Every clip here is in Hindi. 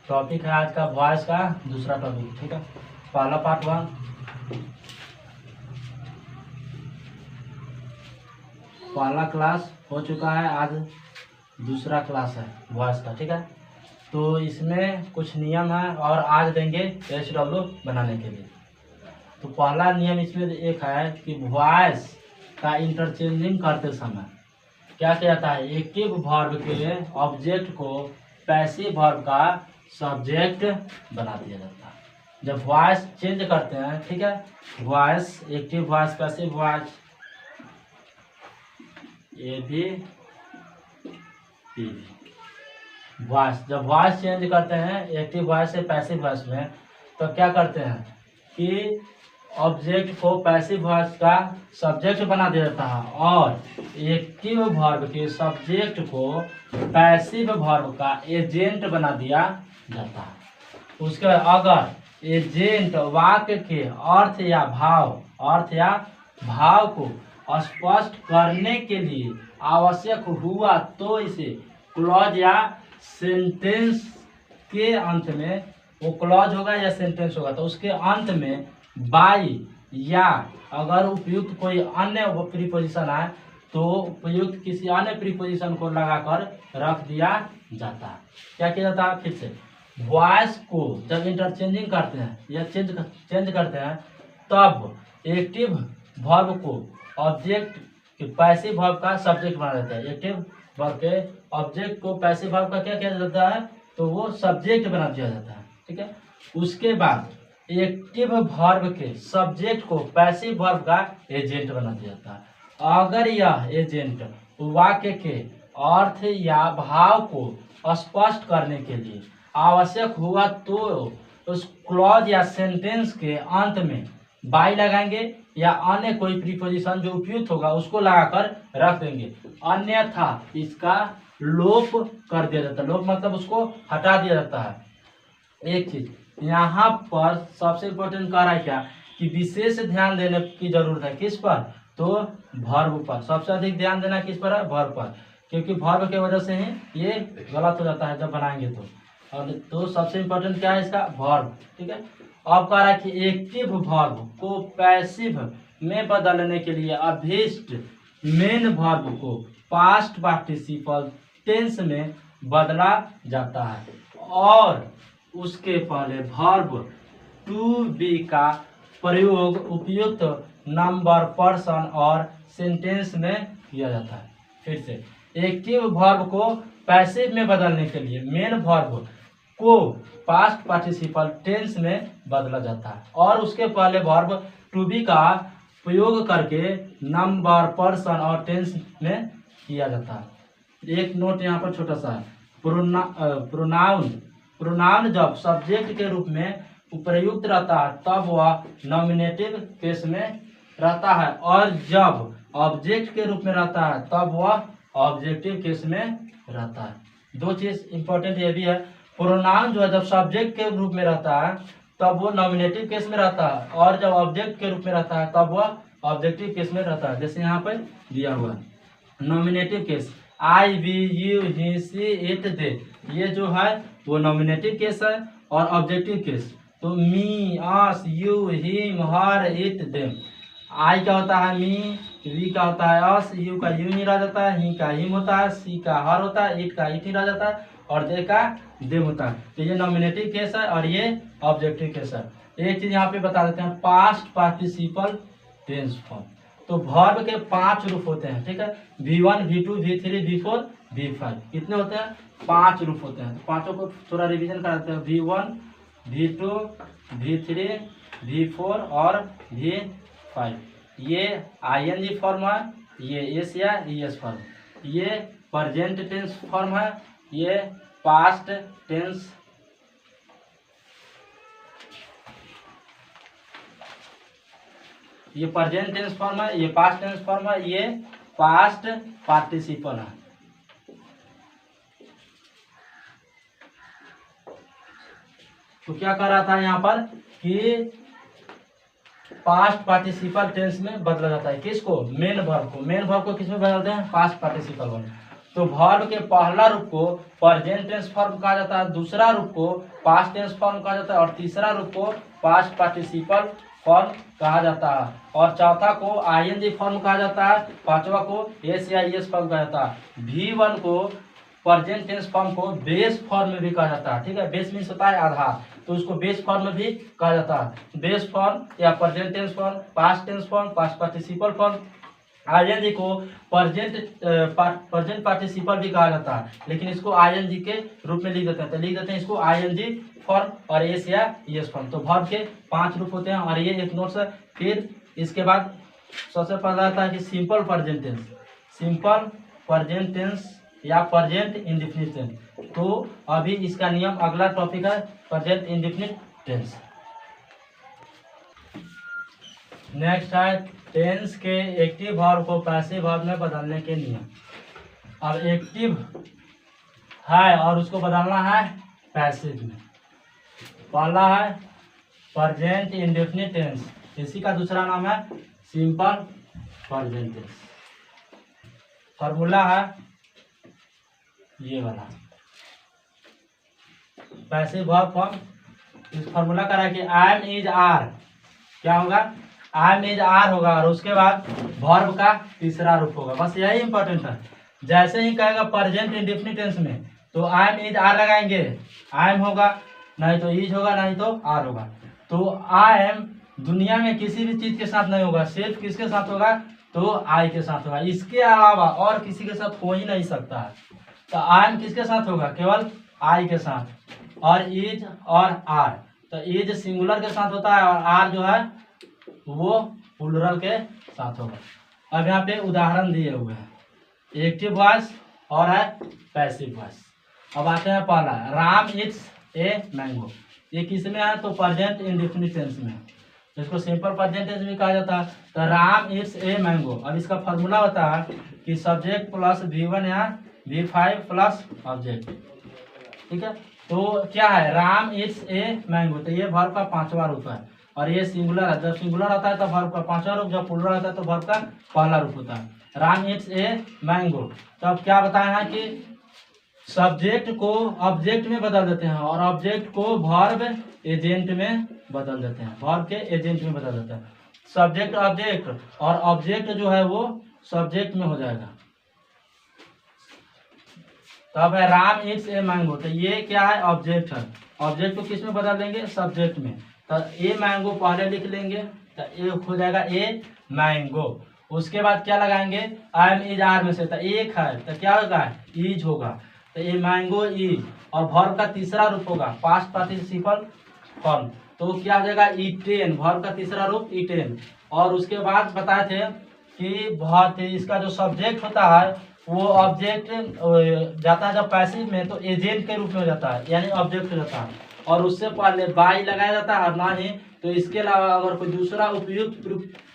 टॉपिक है आज का वॉइस का दूसरा टॉपिक, ठीक है। पहला पार्ट 1, पहला क्लास हो चुका है, आज दूसरा क्लास है वॉइस का, ठीक है। तो इसमें कुछ नियम है और आज देंगे SW बनाने के लिए। तो पहला नियम इसमें एक है कि वॉइस का इंटरचेंजिंग करते समय क्या किया जाता है, एक्टिव वर्ब के ऑब्जेक्ट को पैसिव वर्ब का सब्जेक्ट बना दिया जाता है। जब वॉइस चेंज करते हैं, ठीक है, voice active voice passive voice ये भी वॉइस, जब वॉइस चेंज करते हैं एक्टिव वॉइस से पैसिव वॉइस में, तो क्या करते हैं कि ऑब्जेक्ट को पैसिव वॉइस का सब्जेक्ट बना दिया जाता है और एक्टिव वर्ब के सब्जेक्ट को पैसिव वर्ब का एजेंट बना दिया जाता है। उसके बाद अगर एजेंट वाक्य के अर्थ या भाव को स्पष्ट करने के लिए आवश्यक हुआ तो इसे क्लॉज या सेंटेंस के अंत में, वो क्लॉज होगा या सेंटेंस होगा तो उसके अंत में बाई या अगर उपयुक्त कोई अन्य प्रीपोजिशन है तो उपयुक्त किसी अन्य प्रीपोजिशन को लगाकर रख दिया जाता है। क्या किया जाता है, फिर से वॉइस को जब इंटरचेंजिंग करते हैं या चेंज करते हैं तब एक्टिव वर्ब को ऑब्जेक्ट के पैसिव वर्ब का सब्जेक्ट बना देता है। एक्टिव वर्ब के ऑब्जेक्ट को पैसिव वर्ब का क्या किया जाता है, तो वो सब्जेक्ट बना दिया जाता है, ठीक है। उसके बाद एक्टिव वर्ब के सब्जेक्ट को पैसिव वर्ब का एजेंट बना दिया जाता है। अगर यह एजेंट वाक्य के अर्थ या भाव को स्पष्ट करने के लिए आवश्यक हुआ तो उस क्लॉज या सेंटेंस के अंत में बाई लगाएंगे या अन्य कोई प्रीपोजिशन जो उपयुक्त होगा उसको लगाकर रख देंगे, अन्यथा इसका लोप कर दिया जाता है। लोप मतलब उसको हटा दिया जाता है। एक चीज यहाँ पर सबसे इम्पोर्टेंट कह रहा है क्या कि विशेष ध्यान देने की जरूरत है, किस पर, तो वर्ब पर। सबसे अधिक ध्यान देना किस पर है, वर्ब पर, क्योंकि वर्ब के वजह से ही ये गलत हो जाता है जब बनाएंगे तो। और तो सबसे इम्पोर्टेंट क्या है इसका, वर्ब, ठीक है। अब कह रहा है कि एक्टिव वर्ब को पैसिव में बदलने के लिए अभीष्ट मेन वर्ब को पास्ट पार्टिसिपल टेंस में बदला जाता है और उसके पहले वर्ब टू बी का प्रयोग उपयुक्त नंबर, पर्सन और सेंटेंस में किया जाता है। फिर से एक्टिव वर्ब को पैसिव में बदलने के लिए मेन वर्ब को पास्ट पार्टिसिपल टेंस में बदला जाता है और उसके पहले वर्ब टू बी का प्रयोग करके नंबर, पर्सन और टेंस में किया जाता है। एक नोट यहाँ पर छोटा सा है, प्रोनाउन जब सब्जेक्ट के रूप में प्रयुक्त रहता है तब वह नॉमिनेटिव केस में रहता है और जब ऑब्जेक्ट के रूप में रहता है तब वह ऑब्जेक्टिव केस में रहता है। दो चीज इंपॉर्टेंट ये भी है, प्रोनाउन जो है जब सब्जेक्ट के रूप में रहता है तब वो नॉमिनेटिव केस में रहता है और जब ऑब्जेक्ट के रूप में रहता है तब वह ऑब्जेक्टिव केस में रहता है। जैसे यहाँ पर दिया हुआ है nominative case, I, we, you, he, she, it, they, ये जो है वो नॉमिनेटिव केस है और ऑब्जेक्टिव केस तो me, us, you, him, her, it, them. I का होता है मी, वी का होता है अस, यू का यू नहीं रह जाता है, ही का हिम होता है, सी का हर होता है, इट का इट नहीं रह जाता है और दे का देम होता है। तो ये नॉमिनेटिव केस है और ये ऑब्जेक्टिव केस है। एक चीज यहाँ पे बता देते हैं, पास्ट पार्टिसिपल टेंस फॉर्म। तो वर्ब के 5 रूप होते हैं, ठीक है, V1, V2, V3, V4, V5। कितने होते हैं, 5 रूप होते हैं। तो पांचों को थोड़ा रिवीजन कराते हैं, V1, V2, V3, V4 और V5। ये ING फॉर्म है, ये एस या ES फॉर्म, ये प्रेजेंट टेंस फॉर्म है, ये पास्ट टेंस, ये प्रेजेंट टेंस फॉर्म है, ये पास्ट टेंस फॉर्म है, ये पास्ट पार्टिसिपल है। तो क्या कर रहा था यहाँ पर कि पास्ट पार्टिसिपल टेंस में बदला जाता है, किसको, मेन वर्ब को। मेन वर्ब को किस में बदलते हैं, पास्ट पार्टिसिपल वर्ब। तो वर्ब के पहला रूप को प्रेजेंट टेंस फॉर्म कहा जाता है, दूसरा रूप को पास्ट टेंस फॉर्म कहा जाता है और तीसरा रूप को पास्ट पार्टिसिपल फॉर्म कहा जाता है और चौथा को आईएनजी फॉर्म कहा जाता है, पांचवा को एस या एस फॉर्म कहा जाता है। V1 को प्रेजेंट टेंस फॉर्म को बेस फॉर्म में भी कहा जाता है। ठीक है, बेस मीन्स होता है आधार, तो उसको बेस फॉर्म में भी कहा जाता है। बेस फॉर्म या present tense form, past tense form, past participle form. ING को प्रेजेंट पार्टिसिपल भी कहा जाता है, लेकिन इसको आईएनजी के रूप में लिख देते हैं, तो लिख देते हैं इसको आईएनजी फॉर्म और एस या एस फॉर्म। तो वर्ब के 5 रूप होते हैं और ये एक नोट्स है। फिर इसके बाद सबसे पहला आता है कि simple present tense, simple present tense या प्रेजेंट इंडेफिनिट टेंस। तो अभी इसका नियम, अगला टॉपिक है प्रेजेंट इंडेफिनिट टेंस। नेक्स्ट है टेंस के एक्टिव वर्ब को पैसिव वर्ब में बदलने के नियम। अब एक्टिव है और उसको बदलना है पैसिव में। पहला है प्रेजेंट इंडेफिनिट टेंस, इसी का दूसरा नाम है सिंपल प्रेजेंट टेंस। फॉर्मूला है ये वाला पैसिव वर्ब फॉर्म। इस फॉर्मूला का है कि आई एम इज आर, क्या होगा, आई एम इज आर होगा और उसके बाद वर्ब का तीसरा रूप होगा। बस यही इंपॉर्टेंट है। जैसे ही कहेगा प्रेजेंट इंडेफिनिट टेंस में तो आई एम इज आर लगाएंगे, आई एम होगा, नहीं तो इज होगा, नहीं तो आर होगा। तो आई एम दुनिया में किसी भी चीज के साथ नहीं होगा, सिर्फ किसके साथ होगा, तो आई के साथ होगा। इसके अलावा और किसी के साथ हो ही नहीं सकता है। तो आई एम किसके साथ होगा, केवल आई के साथ। और इज और आर, तो इज सिंगुलर के साथ होता है और आर जो है वो प्लूरल के साथ होगा। अब यहाँ पे उदाहरण दिए हुए हैं, एक्टिव वॉइस और है पैसिव वॉइस। अब आते हैं पहला, राम इट्स ए मैंगो। ये किस में है, तो प्रेजेंट इंडेफिनिट टेंस में, तो इसको सिंपल प्रेजेंट टेंस भी कहा जाता है। तो राम इट्स ए मैंगो। अब इसका फॉर्मूला होता है कि सब्जेक्ट प्लस V1 या V5 प्लस ऑब्जेक्ट। ठीक है, तो क्या है, राम इट्स ए मैंगो, तो ये वर्ब का 5वां रूप है और ये सिंगुलर है। जब सिंगुलर आता है तो वर्ब का 5वां रूप, जब प्लूरल आता है तो वर्ब का पहला रूप होता है। Ram it's a mango. तो अब क्या बताया है कि सब्जेक्ट को ऑब्जेक्ट में बदल देते हैं और ऑब्जेक्ट को वर्ब एजेंट में बदल देते हैं, वर्ब के एजेंट में बदल देते हैं। सब्जेक्ट ऑब्जेक्ट और ऑब्जेक्ट जो है वो सब्जेक्ट में हो जाएगा। तो अब है राम इट्स ए मैंगो, तो ये क्या है, ऑब्जेक्ट है। ऑब्जेक्ट को किस में बदल देंगे, सब्जेक्ट में। तो ए मैंगो पहले लिख लेंगे, तो ए हो जाएगा ए मैंगो। उसके बाद क्या लगाएंगे, आई एम इज आर में से, तो एक है तो क्या होगा, इज होगा, तो ए मैंगो इज। और वर्ब का तीसरा रूप होगा पास्ट पार्टिसिपल फॉर्म, तो क्या हो जाएगा, ईटेन, वर्ब का तीसरा रूप ईटेन। और उसके बाद बताए थे कि बहुत इसका जो सब्जेक्ट होता है वो ऑब्जेक्ट जाता है जब पैसिव में तो एजेंट के रूप में हो जाता है, यानी ऑब्जेक्ट हो जाता है। और उससे पहले बाई लगाया जाता है और ना ही, तो इसके अलावा अगर कोई दूसरा उपयुक्त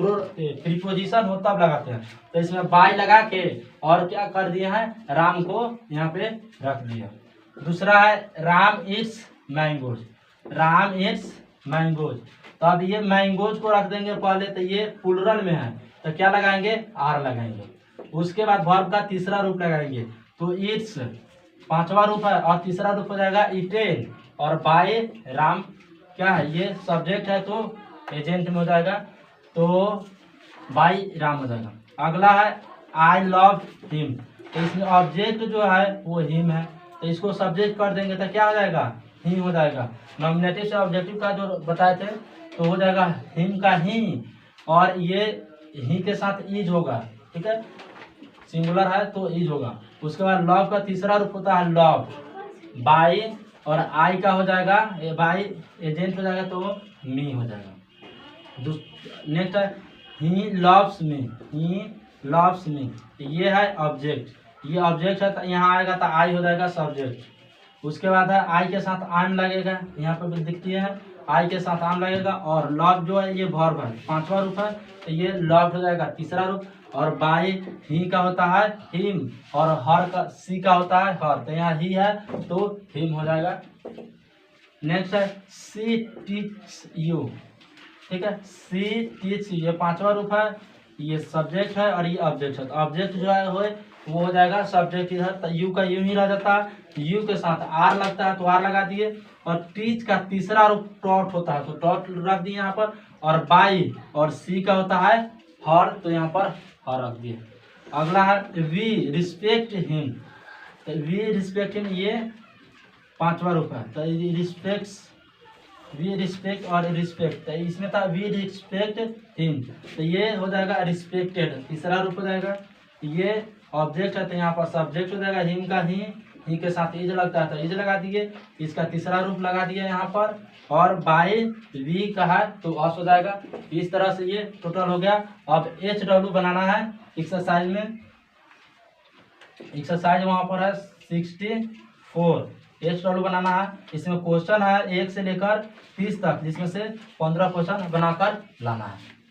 प्रीपोजिशन हो तब लगाते हैं। तो इसमें बाई लगा के और क्या कर दिए हैं, राम को यहाँ पे रख दिया। दूसरा है Ram it's mangoes, Ram it's mangoes. तो अब ये मैंगोज को रख देंगे पहले, तो ये प्लूरल में है तो क्या लगाएंगे, आर लगाएंगे। उसके बाद वर्ब का तीसरा रूप लगाएंगे, तो इट्स 5वां रूप है और तीसरा रूप हो जाएगा इटेन। और बाय राम क्या है, ये सब्जेक्ट है तो एजेंट में हो जाएगा, तो बाय राम हो जाएगा। अगला है आई लव हिम, तो इसमें ऑब्जेक्ट जो है वो हिम है, तो इसको सब्जेक्ट कर देंगे तो क्या हो जाएगा, ही हो जाएगा। नॉमिनेटिव से ऑब्जेक्टिव का जो बताए थे तो हो जाएगा हिम का ही, और ये ही के साथ इज होगा। ठीक है, सिंगुलर है तो इज होगा। उसके बाद लव का तीसरा रूप होता है लव, बाई और आई का हो जाएगा, बाई एजेंट हो जाएगा तो मी हो जाएगा। नेक्स्ट है he loves me, he loves me, ये है ऑब्जेक्ट, ये ऑब्जेक्ट है तो यहाँ आएगा तो आई हो जाएगा सब्जेक्ट। उसके बाद है आई के साथ आम लगेगा, यहाँ पर भी दिखती है, आई के साथ आम लगेगा। और लव जो है ये वर्ब है, 5वां रूप है तो ये लव हो जाएगा तीसरा रूप। और बाई ही का होता है हिम, और हर का सी का होता है हर, तो यहाँ ही है तो हिम हो जाएगा। नेक्स्ट है सी टीच यू, ठीक है, सी टीच यू, ये 5वां रूप है, ये सब्जेक्ट है और ये ऑब्जेक्ट है। तो ऑब्जेक्ट जो है वो हो जाएगा सब्जेक्ट इधर, तो यू का यू ही रह जाता है, यू के साथ आर लगता है तो आर लगा दिए, और टीच का तीसरा रूप डॉट होता है तो डॉट रख दिए यहाँ पर, और बाई और सी का होता है हर, तो यहाँ पर हर रख दिए। अगला है वी रिस्पेक्ट हिम, तो वी रिस्पेक्ट हिम ये 5वां रूप है, तो रिस्पेक्ट्स, वी रिस्पेक्ट और रिस्पेक्ट, तो इसमें था वी रिस्पेक्ट हिम, तो ये हो जाएगा रिस्पेक्टेड, तीसरा रूप हो जाएगा। ये ऑब्जेक्ट है तो यहाँ पर सब्जेक्ट हो जाएगा, हिम का ही के साथ इज लगता है तो इज लगा दिए, इसका तीसरा रूप लगा दिया यहाँ पर, और बाई वी का है तो अस हो जाएगा। इस तरह से ये टोटल हो गया। अब एच डब्ल्यू बनाना है एक्सरसाइज में, एक्सरसाइज वहाँ पर है 64, एच डब्ल्यू बनाना है। इसमें क्वेश्चन है 1 से लेकर 30 तक, जिसमें से 15 क्वेश्चन बनाकर लाना है।